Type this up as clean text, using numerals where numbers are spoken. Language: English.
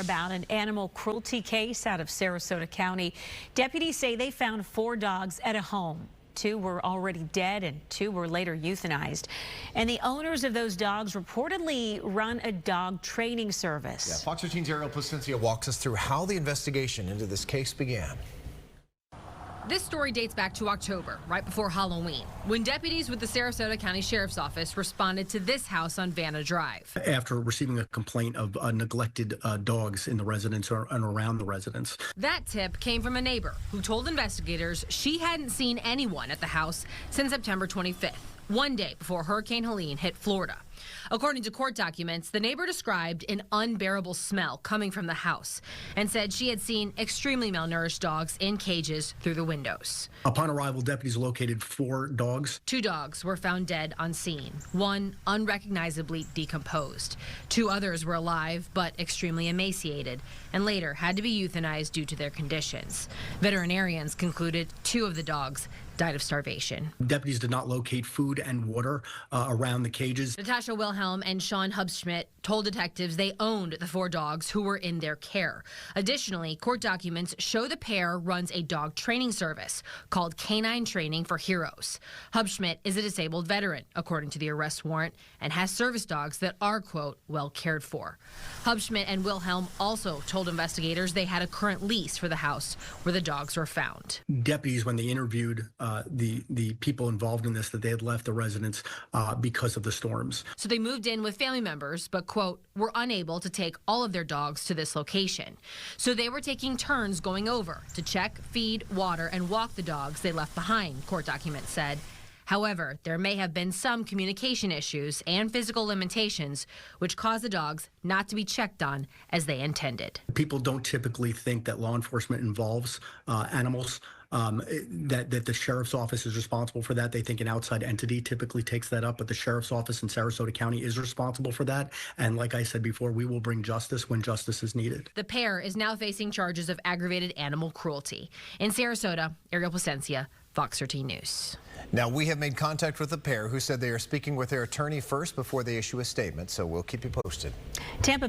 about an animal cruelty case out of Sarasota County. Deputies say they found 4 dogs at a home. 2 were already dead and 2 were later euthanized. And the owners of those dogs reportedly run a dog training service. Yeah, Fox 13's Ariel Placencia walks us through how the investigation into this case began. This story dates back to October, right before Halloween, when deputies with the Sarasota County Sheriff's Office responded to this house on Vanna Drive. After receiving a complaint of neglected dogs in the residence and around the residence. That tip came from a neighbor who told investigators she hadn't seen anyone at the house since September 25th, one day before Hurricane Helene hit Florida. According to court documents, the neighbor described an unbearable smell coming from the house and said she had seen extremely malnourished dogs in cages through the windows. Upon arrival, deputies located 4 dogs. 2 dogs were found dead on scene, 1 unrecognizably decomposed. 2 others were alive but extremely emaciated and later had to be euthanized due to their conditions. Veterinarians concluded 2 of the dogs died of starvation. Deputies did not locate food and water around the cages. Natasha, Wilhelm and Hubschmitt told detectives they owned the 4 dogs who were in their care. Additionally, court documents show the pair runs a dog training service called Canine Training for Heroes. Hubschmitt is a disabled veteran, according to the arrest warrant, and has service dogs that are, quote, well cared for. Hubschmitt and Wilhelm also told investigators they had a current lease for the house where the dogs were found. Deputies, when they interviewed the people involved in this, that they had left the residence because of the storms. So they moved in with family members, but, quote, were unable to take all of their dogs to this location. So they were taking turns going over to check, feed, water, and walk the dogs they left behind, court documents said. However, there may have been some communication issues and physical limitations which caused the dogs not to be checked on as they intended. People don't typically think that law enforcement involves animals. That the sheriff's office is responsible for that. They think an outside entity typically takes that up, but the sheriff's office in Sarasota County is responsible for that. And like I said before, we will bring justice when justice is needed. The pair is now facing charges of aggravated animal cruelty. In Sarasota, Ariel Placencia, Fox 13 News. Now, we have made contact with the pair who said they are speaking with their attorney first before they issue a statement, so we'll keep you posted. Tampa